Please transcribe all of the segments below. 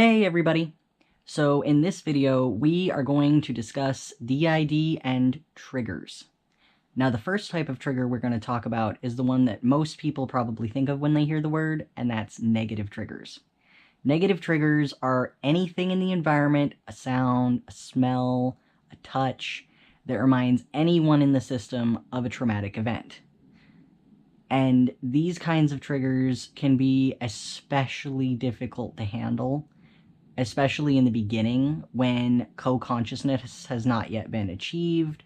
Hey everybody! So in this video, we are going to discuss DID and triggers. Now the first type of trigger we're going to talk about is the one that most people probably think of when they hear the word, and that's negative triggers. Negative triggers are anything in the environment, a sound, a smell, a touch, that reminds anyone in the system of a traumatic event. And these kinds of triggers can be especially difficult to handle, especially in the beginning when co-consciousness has not yet been achieved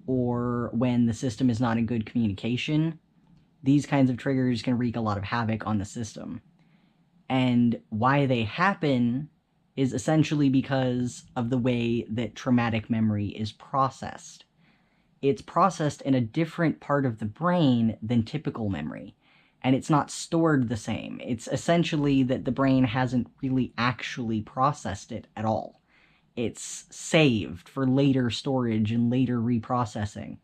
or when the system is not in good communication. These kinds of triggers can wreak a lot of havoc on the system. And why they happen is essentially because of the way that traumatic memory is processed. It's processed in a different part of the brain than typical memory, and it's not stored the same. It's essentially that the brain hasn't really actually processed it at all. It's saved for later storage and later reprocessing.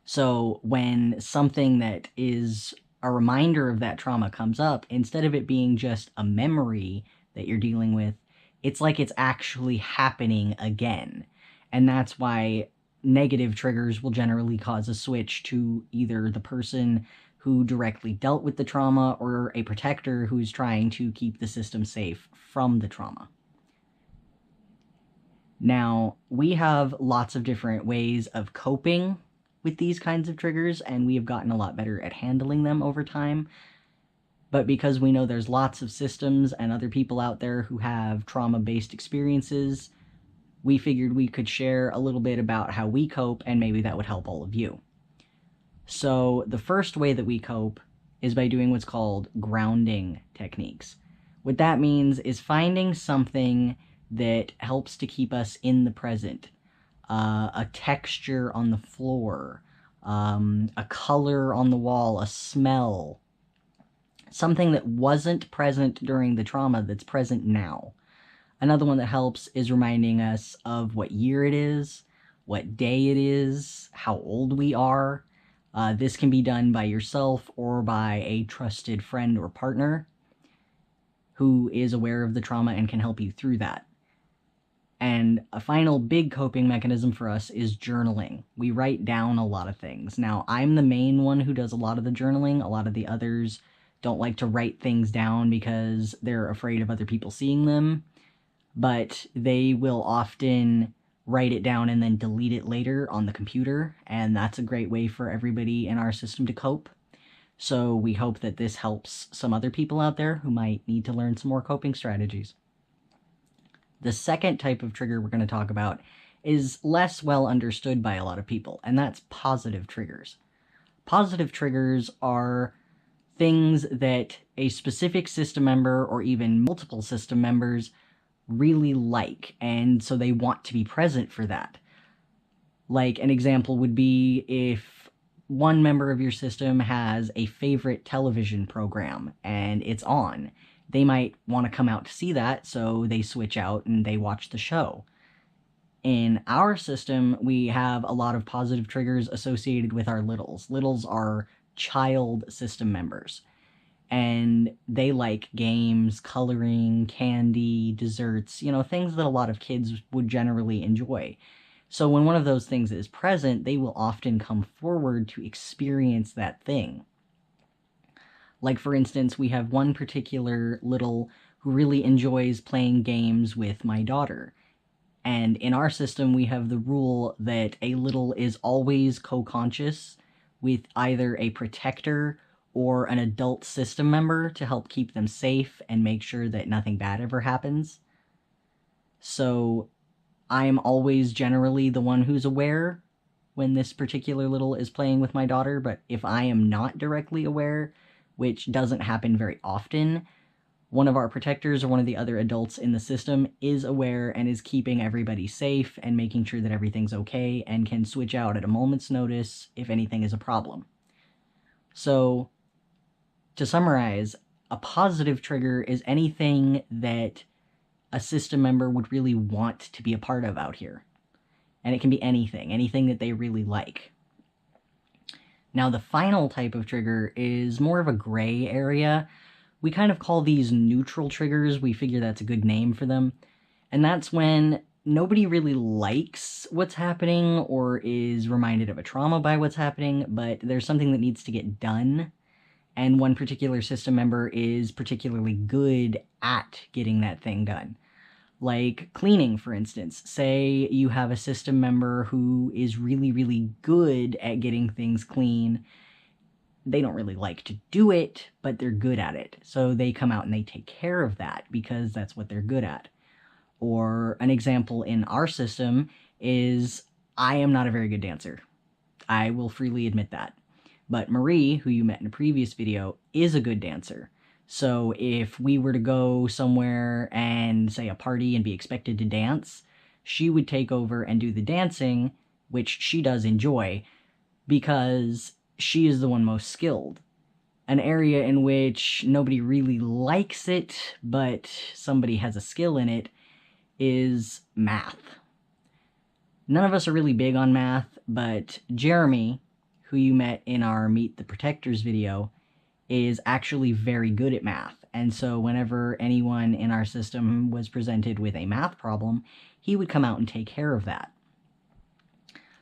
So when something that is a reminder of that trauma comes up, instead of it being just a memory that you're dealing with, it's like it's actually happening again. And that's why negative triggers will generally cause a switch to either the person who directly dealt with the trauma or a protector who's trying to keep the system safe from the trauma. Now, we have lots of different ways of coping with these kinds of triggers, and we have gotten a lot better at handling them over time. But because we know there's lots of systems and other people out there who have trauma-based experiences, we figured we could share a little bit about how we cope, and maybe that would help all of you. So the first way that we cope is by doing what's called grounding techniques. What that means is finding something that helps to keep us in the present. A texture on the floor, a color on the wall, a smell. Something that wasn't present during the trauma that's present now. Another one that helps is reminding us of what year it is, what day it is, how old we are. This can be done by yourself or by a trusted friend or partner who is aware of the trauma and can help you through that. And a final big coping mechanism for us is journaling. We write down a lot of things. Now, I'm the main one who does a lot of the journaling. A lot of the others don't like to write things down because they're afraid of other people seeing them. But they will often write it down and then delete it later on the computer, and that's a great way for everybody in our system to cope. So we hope that this helps some other people out there who might need to learn some more coping strategies. The second type of trigger we're going to talk about is less well understood by a lot of people, and that's positive triggers. Positive triggers are things that a specific system member or even multiple system members really like, and so they want to be present for that. Like, an example would be if one member of your system has a favorite television program and it's on, they might want to come out to see that, so they switch out and they watch the show. In our system, we have a lot of positive triggers associated with our littles. Littles are child system members, and they like games, coloring, candy, desserts, things that a lot of kids would generally enjoy. So when one of those things is present, they will often come forward to experience that thing. Like, for instance, we have one particular little who really enjoys playing games with my daughter. And in our system, we have the rule that a little is always co-conscious with either a protector or an adult system member to help keep them safe and make sure that nothing bad ever happens. So I'm always generally the one who's aware when this particular little is playing with my daughter, but if I am not directly aware, which doesn't happen very often, one of our protectors or one of the other adults in the system is aware and is keeping everybody safe and making sure that everything's okay and can switch out at a moment's notice if anything is a problem. So, to summarize, a positive trigger is anything that a system member would really want to be a part of out here. And it can be anything that they really like. Now, the final type of trigger is more of a gray area, We kind of call these neutral triggers. We figure that's a good name for them. And that's when nobody really likes what's happening or is reminded of a trauma by what's happening, but there's something that needs to get done. And one particular system member is particularly good at getting that thing done. Like cleaning, for instance. Say you have a system member who is really, really good at getting things clean. They don't really like to do it, but they're good at it. So they come out and they take care of that because that's what they're good at. Or an example in our system is I am not a very good dancer. I will freely admit that. But Marie, who you met in a previous video, is a good dancer. So if we were to go somewhere and, say, a party and be expected to dance, she would take over and do the dancing, which she does enjoy, because she is the one most skilled. An area in which nobody really likes it, but somebody has a skill in it, is math. None of us are really big on math, but Jeremy, who you met in our Meet the Protectors video, is actually very good at math. And so whenever anyone in our system was presented with a math problem, he would come out and take care of that.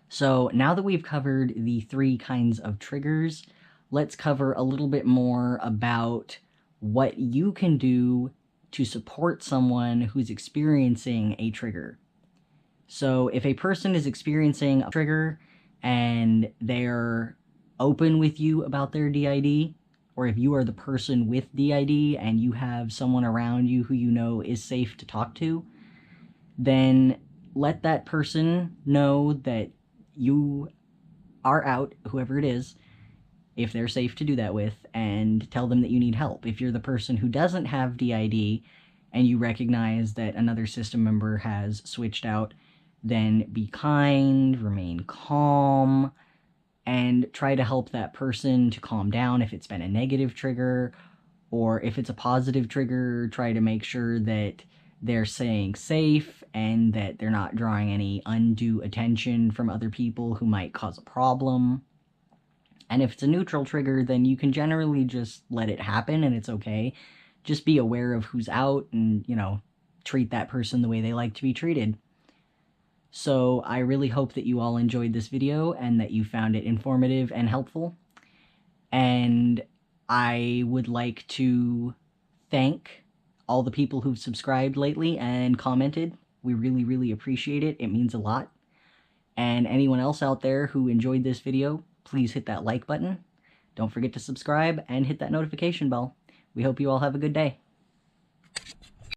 So now that we've covered the 3 kinds of triggers, let's cover a little bit more about what you can do to support someone who's experiencing a trigger. So if a person is experiencing a trigger and they're open with you about their DID, or if you are the person with DID and you have someone around you who you know is safe to talk to, then let that person know that you are out, whoever it is, if they're safe to do that with, and tell them that you need help. If you're the person who doesn't have DID and you recognize that another system member has switched out, then be kind, remain calm, and try to help that person to calm down if it's been a negative trigger, or if it's a positive trigger, try to make sure that they're staying safe and that they're not drawing any undue attention from other people who might cause a problem. And if it's a neutral trigger, then you can generally just let it happen and it's okay. Just be aware of who's out and, treat that person the way they like to be treated. So I really hope that you all enjoyed this video and that you found it informative and helpful. And I would like to thank all the people who've subscribed lately and commented. We really, really appreciate it. It means a lot. And anyone else out there who enjoyed this video, please hit that like button. Don't forget to subscribe and hit that notification bell. We hope you all have a good day.